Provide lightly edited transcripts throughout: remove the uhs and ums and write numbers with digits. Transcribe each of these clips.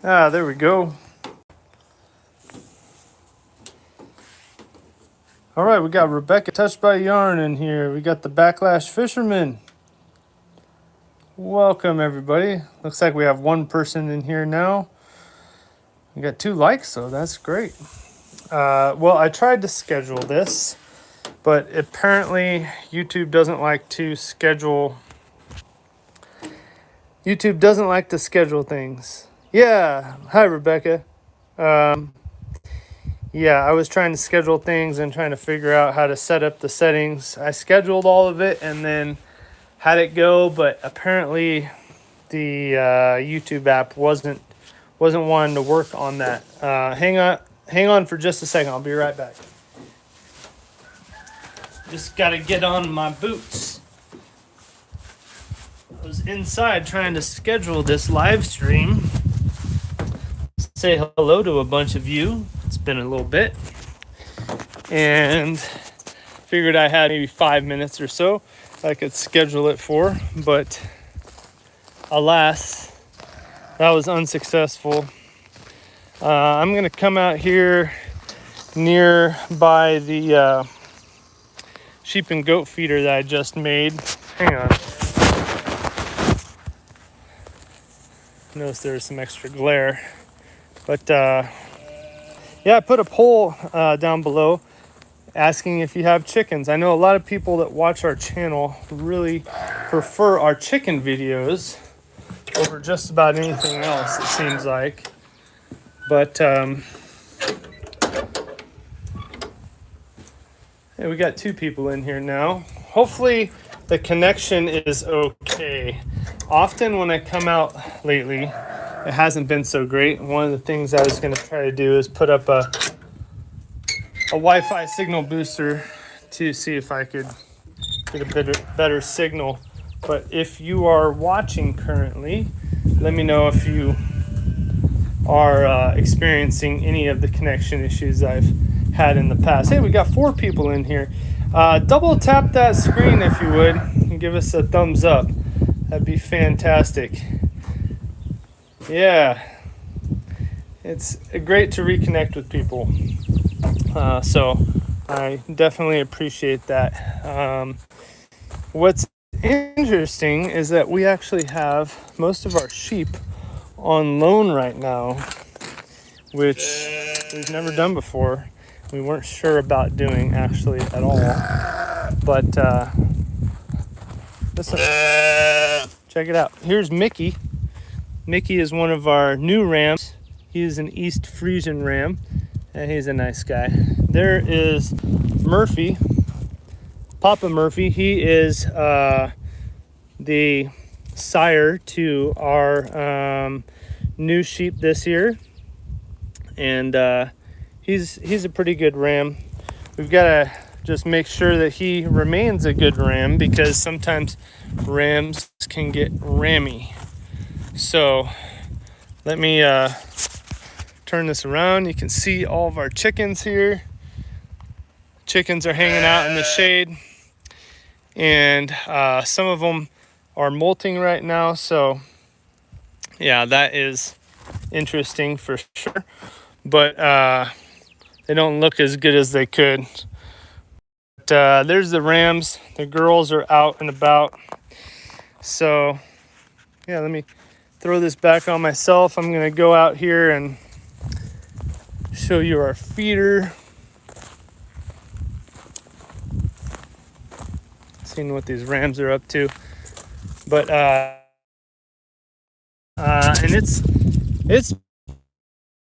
Ah, there we go. All right, we got Rebecca Touched by Yarn in here. We got the Backlash Fisherman. Welcome, everybody. Looks like we have one person in here now. We got 2 likes, so that's great. Well, I tried to schedule this, but apparently YouTube doesn't like to schedule. YouTube doesn't like to schedule things. Yeah. Hi, Rebecca. Yeah, I was trying to schedule things and trying to figure out how to set up the settings. I scheduled all of it and then had it go, but apparently the YouTube app wasn't wanting to work on that. Hang on for just a second. I'll be right back. Just got to get on my boots. I was inside trying to schedule this live stream. Say hello to a bunch of you. It's been a little bit. And figured I had maybe 5 minutes or so I could schedule it for, but alas, that was unsuccessful. I'm going to come out here near by the sheep and goat feeder that I just made. Hang on. Notice there's some extra glare. But yeah, I put a poll down below asking if you have chickens. I know a lot of people that watch our channel really prefer our chicken videos over just about anything else, it seems like. But yeah, we got 2 people in here now. Hopefully the connection is okay. Often when I come out lately, it hasn't been so great. One of the things I was going to try to do is put up a Wi-Fi signal booster to see if I could get a better signal. But if you are watching currently, let me know if you are experiencing any of the connection issues I've had in the past. Hey, we got 4 people in here. Double tap that screen if you would and give us a thumbs up. That'd be fantastic. Yeah, it's great to reconnect with people. So I definitely appreciate that. What's interesting is that we actually have most of our sheep on loan right now, which we've never done before. We weren't sure about doing actually at all. But listen, check it out. Here's Mickey. Mickey is one of our new rams. He is an East Frisian ram, and he's a nice guy. There is Murphy, Papa Murphy. He is the sire to our new sheep this year, and he's a pretty good ram. We've got to just make sure that he remains a good ram because sometimes rams can get rammy. So let me turn this around. You can see all of our chickens here. Chickens are hanging out in the shade, and some of them are molting right now. So yeah, that is interesting for sure. But they don't look as good as they could. But there's the rams. The girls are out and about. So yeah, let me throw this back on myself. I'm gonna go out here and show you our feeder. Seeing what these rams are up to. But and it's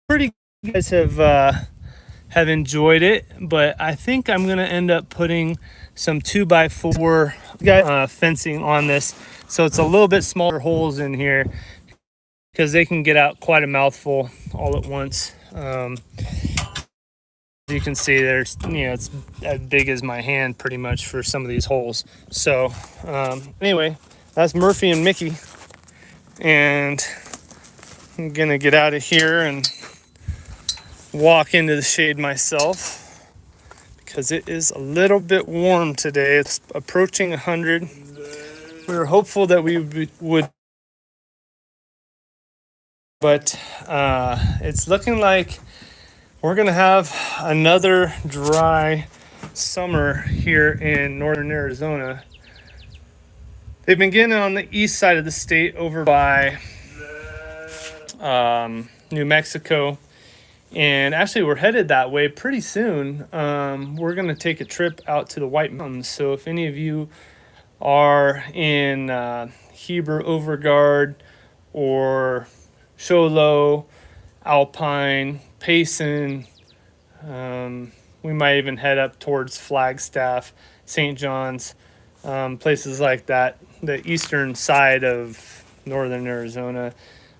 pretty good. You guys have enjoyed it, but I think I'm gonna end up putting some 2x4 fencing on this, so it's a little bit smaller holes in here because they can get out quite a mouthful all at once. You can see there's, it's as big as my hand pretty much for some of these holes. So anyway, that's Murphy and Mickey, and I'm gonna get out of here and walk into the shade myself because it is a little bit warm today. It's approaching 100. We were hopeful that we would But it's looking like we're gonna have another dry summer here in northern Arizona. They've been getting on the east side of the state over by New Mexico. And actually, we're headed that way pretty soon. We're going to take a trip out to the White Mountains. So if any of you are in Heber, Overguard, or Show Low, Alpine, Payson, we might even head up towards Flagstaff, St. John's, places like that, the eastern side of northern Arizona.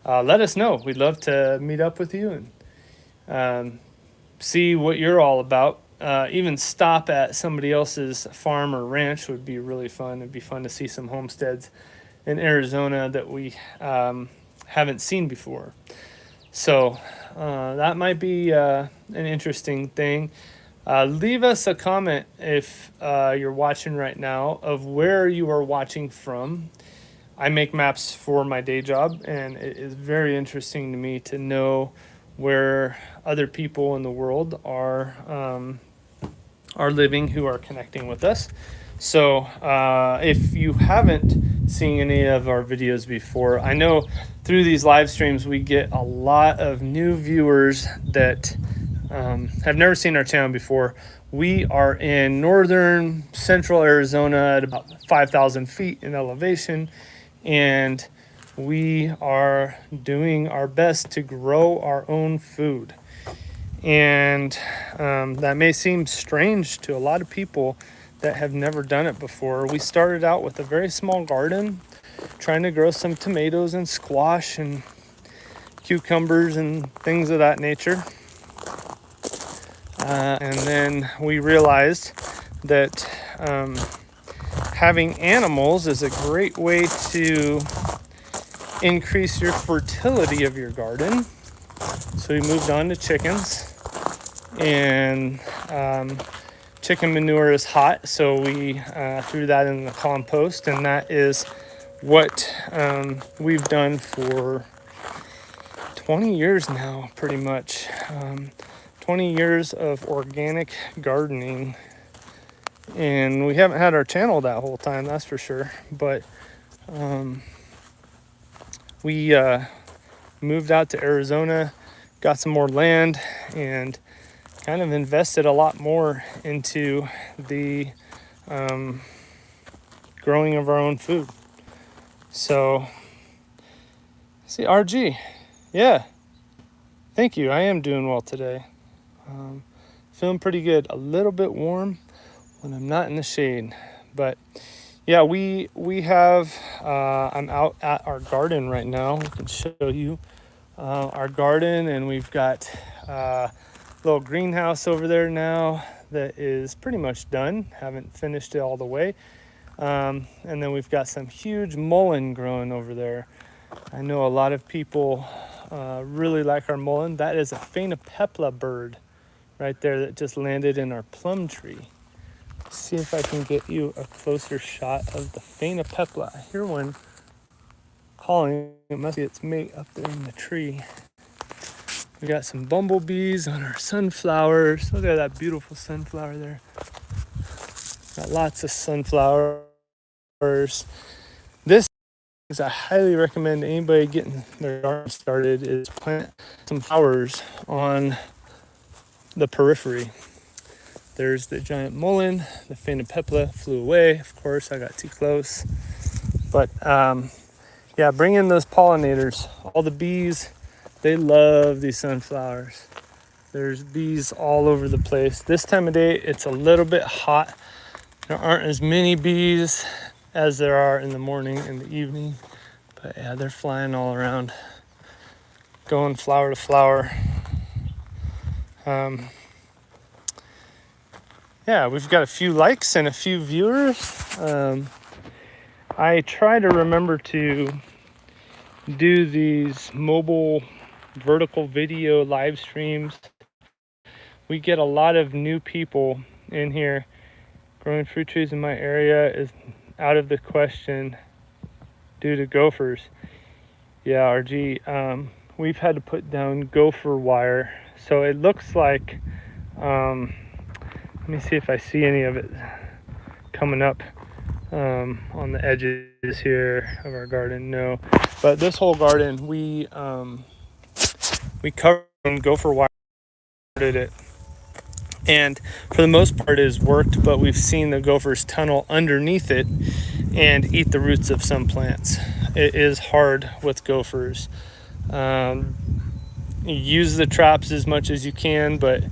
Let us know. We'd love to meet up with you and see what you're all about. Even stop at somebody else's farm or ranch would be really fun. It'd be fun to see some homesteads in Arizona that we haven't seen before. So that might be an interesting thing. Leave us a comment if you're watching right now of where you are watching from. I make maps for my day job, and it is very interesting to me to know where other people in the world are living who are connecting with us. So if you haven't seen any of our videos before, I know through these live streams we get a lot of new viewers that have never seen our channel before. We are in northern central Arizona at about 5,000 feet in elevation, and we are doing our best to grow our own food. And that may seem strange to a lot of people that have never done it before. We started out with a very small garden, trying to grow some tomatoes and squash and cucumbers and things of that nature. And then we realized that having animals is a great way to increase your fertility of your garden. So we moved on to chickens, and chicken manure is hot, so we threw that in the compost, and that is what we've done for 20 years now, pretty much. 20 years of organic gardening, and we haven't had our channel that whole time, that's for sure. But we moved out to Arizona, got some more land, and kind of invested a lot more into the growing of our own food. So, see, RG, yeah, thank you. I am doing well today. Feeling pretty good. A little bit warm when I'm not in the shade, but yeah, we have. I'm out at our garden right now. I can show you our garden, and we've got a little greenhouse over there now that is pretty much done. Haven't finished it all the way. And then we've got some huge mullein growing over there. I know a lot of people really like our mullein. That is a phainopepla bird right there that just landed in our plum tree. Let's see if I can get you a closer shot of the phainopepla. I hear one calling. It must be its mate up there in the tree. We got some bumblebees on our sunflowers. Look at that beautiful sunflower there. Got lots of sunflowers. This is I highly recommend anybody getting their garden started is plant some flowers on the periphery. There's the giant mullein. The phainopepla flew away. Of course, I got too close. But yeah, bring in those pollinators. All the bees, they love these sunflowers. There's bees all over the place. This time of day, it's a little bit hot. There aren't as many bees as there are in the morning and the evening. But yeah, they're flying all around, going flower to flower. Yeah, we've got a few likes and a few viewers. I try to remember to do these mobile vertical video live streams. We get a lot of new people in here. Growing fruit trees in my area is out of the question due to gophers. Yeah, RG, we've had to put down gopher wire. So it looks like, let me see if I see any of it coming up on the edges here of our garden. No, but this whole garden we covered in gopher wire, it, and for the most part it has worked, but we've seen the gophers tunnel underneath it and eat the roots of some plants. It is hard with gophers. Use the traps as much as you can, but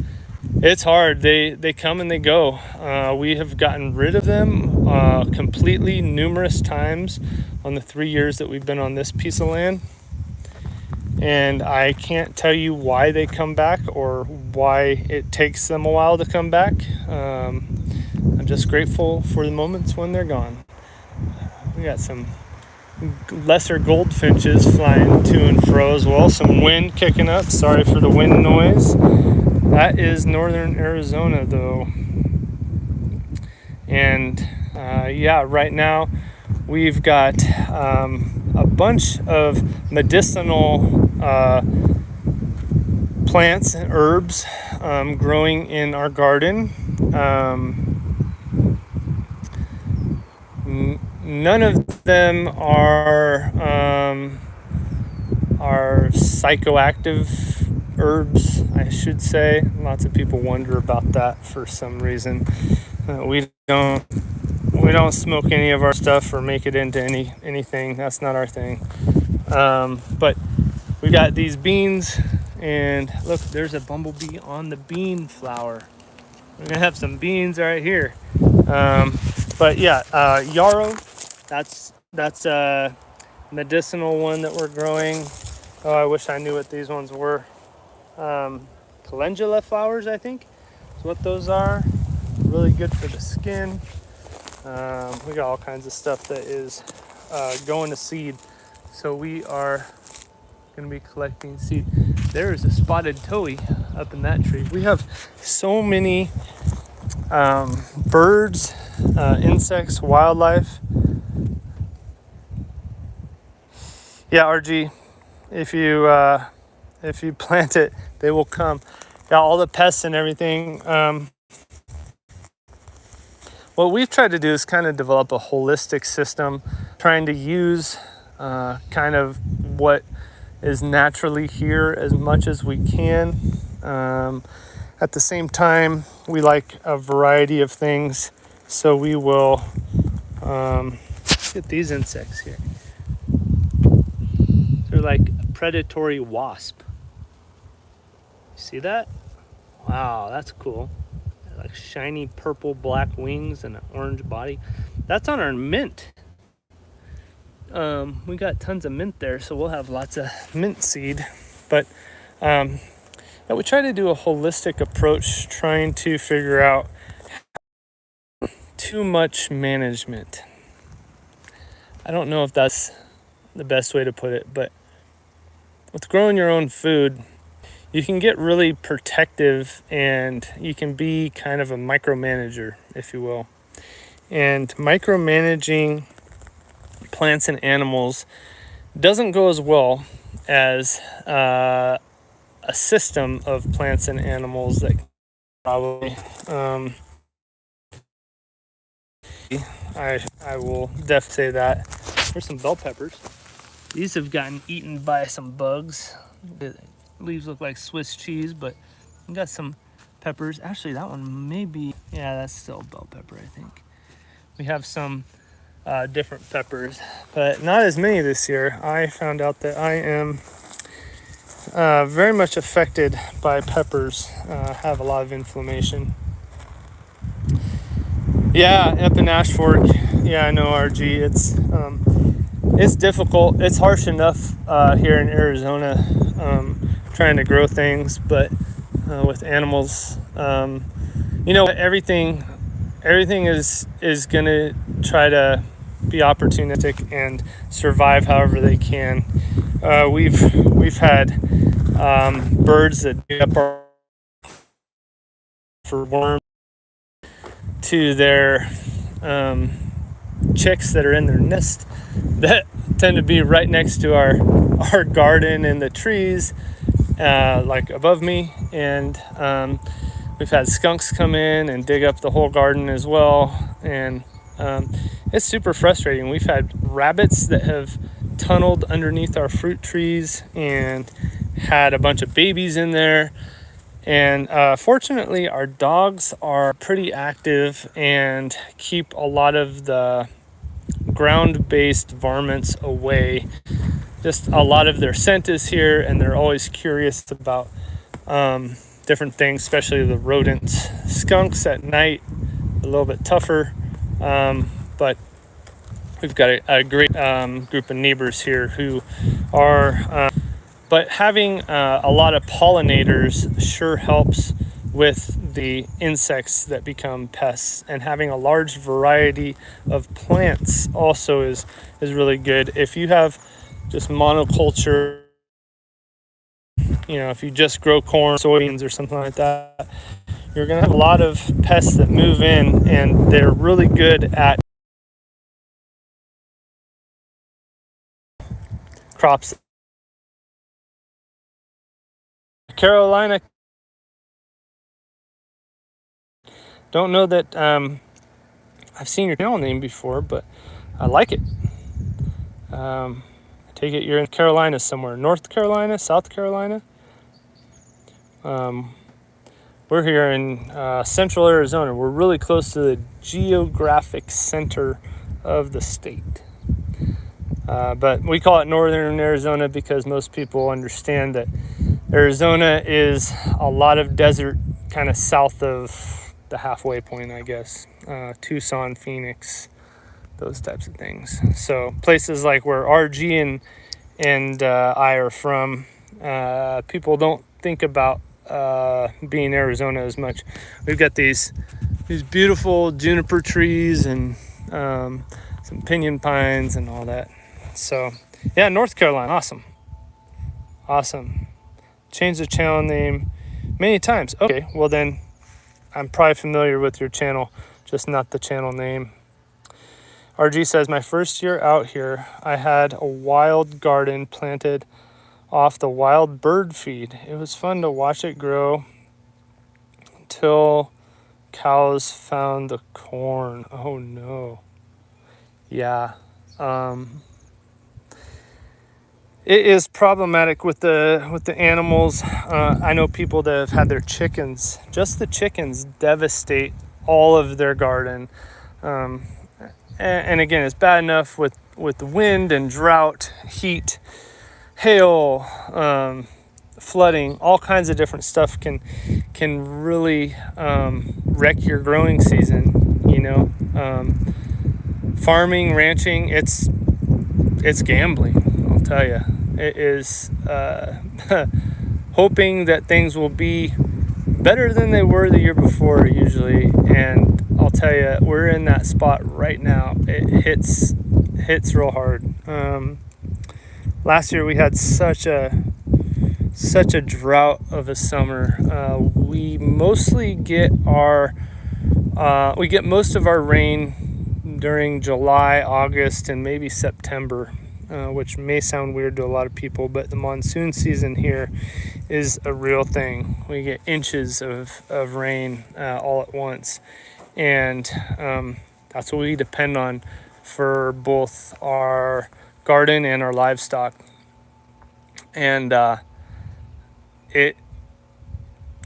it's hard. They come and they go. We have gotten rid of them completely numerous times on the 3 years that we've been on this piece of land. And I can't tell you why they come back or why it takes them a while to come back. I'm just grateful for the moments when they're gone. We got some lesser goldfinches flying to and fro as well. Some wind kicking up. Sorry for the wind noise. That is northern Arizona though. And yeah, right now we've got a bunch of medicinal plants and herbs growing in our garden. None of them are psychoactive herbs, I should say. Lots of people wonder about that for some reason. We don't smoke any of our stuff or make it into anything. That's not our thing. But we got these beans, and look, there's a bumblebee on the bean flower. We're gonna have some beans right here. But yeah, yarrow. That's a medicinal one that we're growing. Oh, I wish I knew what these ones were. Calendula flowers, I think, is what those are. Really good for the skin. We got all kinds of stuff that is going to seed. So we are going to be collecting seed. There is a spotted towhee up in that tree. We have so many birds, insects, wildlife. Yeah, RG, if you plant it, they will come. Yeah, all the pests and everything. What we've tried to do is kind of develop a holistic system, trying to use kind of what is naturally here as much as we can. At the same time, we like a variety of things, so we will get these insects here. They're like a predatory wasp. You see that? Wow, that's cool. Like shiny purple black wings and an orange body. That's on our mint. We got tons of mint there, so we'll have lots of mint seed. But yeah, we try to do a holistic approach, trying to figure out too much management. I don't know if that's the best way to put it, but with growing your own food, you can get really protective and you can be kind of a micromanager, if you will. And micromanaging plants and animals doesn't go as well as a system of plants and animals that probably I will definitely say that. Here's some bell peppers. These have gotten eaten by some bugs. The leaves look like Swiss cheese, but we got some peppers. Actually, that one may be, yeah, that's still bell pepper, I think. We have some different peppers, but not as many this year. I found out that I am very much affected by peppers, have a lot of inflammation. Yeah, up in Ash Fork, yeah, I know, RG, it's difficult. It's harsh enough here in Arizona trying to grow things, but with animals, everything is gonna try to be opportunistic and survive however they can. We've had birds that dig up our for worms to their chicks that are in their nest that tend to be right next to our garden and the trees, like above me. And we've had skunks come in and dig up the whole garden as well. And it's super frustrating. We've had rabbits that have tunneled underneath our fruit trees and had a bunch of babies in there. And fortunately, our dogs are pretty active and keep a lot of the ground-based varmints away. Just a lot of their scent is here, and they're always curious about different things, especially the rodents. Skunks at night, a little bit tougher, but we've got a great group of neighbors here who are... But having a lot of pollinators sure helps with the insects that become pests, and having a large variety of plants also is really good. If you have just monoculture, if you just grow corn, soybeans, or something like that, you're going to have a lot of pests that move in, and they're really good at crops. Carolina, don't know that I've seen your channel name before, but I like it. I take it you're in Carolina somewhere. North Carolina, South Carolina? We're here in central Arizona. We're really close to the geographic center of the state. But we call it northern Arizona because most people understand that Arizona is a lot of desert kind of south of the halfway point, I guess. Tucson, Phoenix, those types of things. So places like where RG and I are from, people don't think about being Arizona as much. We've got these beautiful juniper trees and some pinyon pines and all that. So yeah, North Carolina, awesome. Changed the channel name many times. Okay, well then I'm probably familiar with your channel, just not the channel name. RG says, my first year out here, I had a wild garden planted off the wild bird feed. It was fun to watch it grow until cows found the corn. Oh no. Yeah. It is problematic with the animals. I know people that have had their chickens, just the chickens, devastate all of their garden. And again, it's bad enough with the wind and drought, heat, hail, flooding, all kinds of different stuff can really wreck your growing season. Farming, ranching, it's gambling, I'll tell you. It is hoping that things will be better than they were the year before usually, and I'll tell you, we're in that spot right now. It hits real hard. Last year we had such a drought of a summer. We mostly get most of our rain during July, August, and maybe September, which may sound weird to a lot of people, but the monsoon season here is a real thing. We get inches of rain all at once, and that's what we depend on for both our garden and our livestock. And it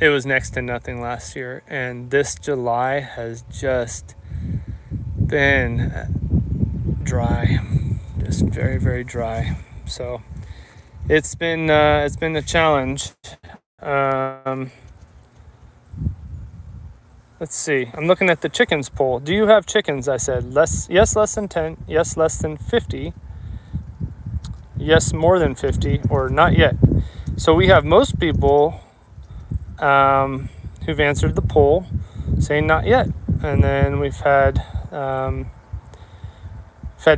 was next to nothing last year, and this July has just been dry, just very, very dry. So it's been a challenge. Let's see. I'm looking at the chickens poll. Do you have chickens? I said yes, less than 10. Yes, less than 50. Yes, more than 50, or not yet. So we have most people who've answered the poll saying not yet, and then we've had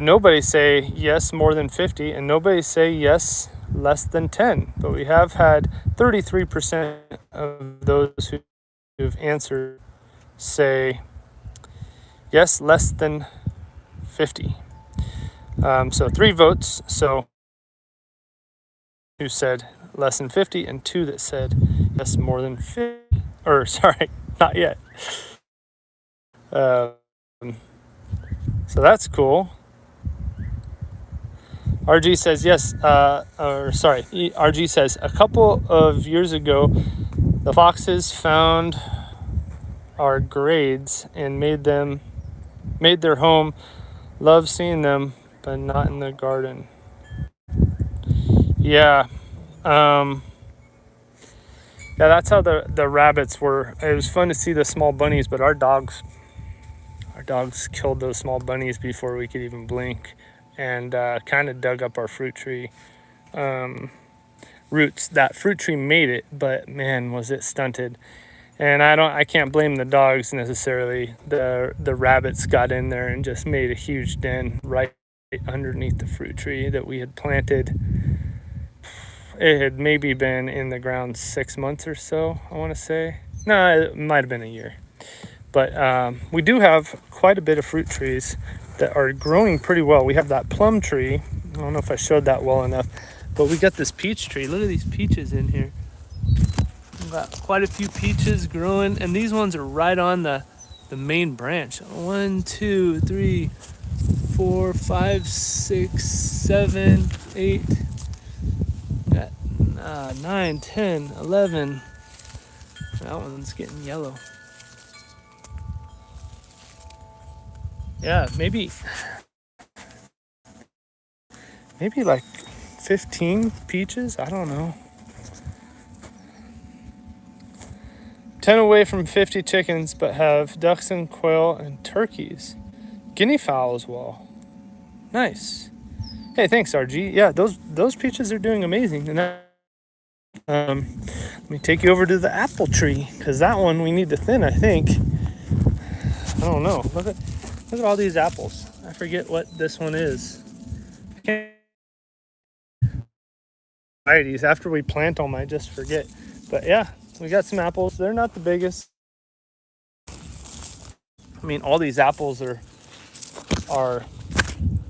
nobody say yes, more than 50, and nobody say yes, less than 10. But we have had 33% of those who've answered say yes, less than 50. So 3 votes. So who said less than 50, and 2 that said yes, more than 50. Or sorry, not yet. So that's cool. RG says yes. RG says a couple of years ago, the foxes found our grades and made their home. Love seeing them, but not in the garden. Yeah. Yeah, that's how the rabbits were. It was fun to see the small bunnies, but our dogs killed those small bunnies before we could even blink, and kind of dug up our fruit tree roots. That fruit tree made it, but man, was it stunted. And I can't blame the dogs necessarily. The rabbits got in there and just made a huge den right underneath the fruit tree that we had planted. It had maybe been in the ground 6 months or so, I want to say. No, it might have been a year. But we do have quite a bit of fruit trees that are growing pretty well. We have that plum tree. I don't know if I showed that well enough, but we got this peach tree. Look at these peaches in here. We've got quite a few peaches growing, and these ones are right on the main branch. 1, 2, 3, 4, 5, 6, 7, 8. Got 9, 10, 11. That one's getting yellow. Yeah, maybe like 15 peaches. I don't know. 10 away from 50 chickens, but have ducks and quail and turkeys. Guinea fowl as well. Nice. Hey, thanks, RG. Yeah, those peaches are doing amazing. And let me take you over to the apple tree, because that one we need to thin, I think. I don't know. Look at all these apples. I forget what this one is. Varieties. After we plant them, I just forget. But yeah, we got some apples. They're not the biggest. I mean, all these apples are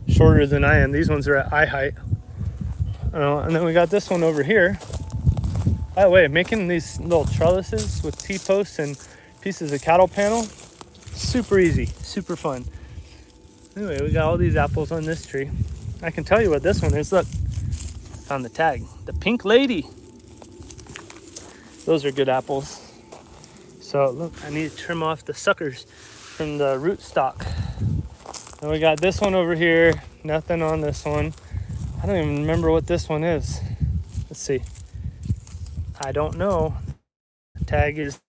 shorter than I am. These ones are at eye height. And then we got this one over here. By the way, making these little trellises with T-posts and pieces of cattle panel, super easy, super fun. Anyway, we got all these apples on this tree. I can tell you what this one is. Look, found the tag. The Pink Lady. Those are good apples. So look, I need to trim off the suckers from the rootstock. And we got this one over here. Nothing on this one. I don't even remember what this one is. Let's see. I don't know. The tag is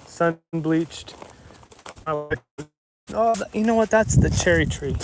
sun bleached. Oh, you know what? That's the cherry tree.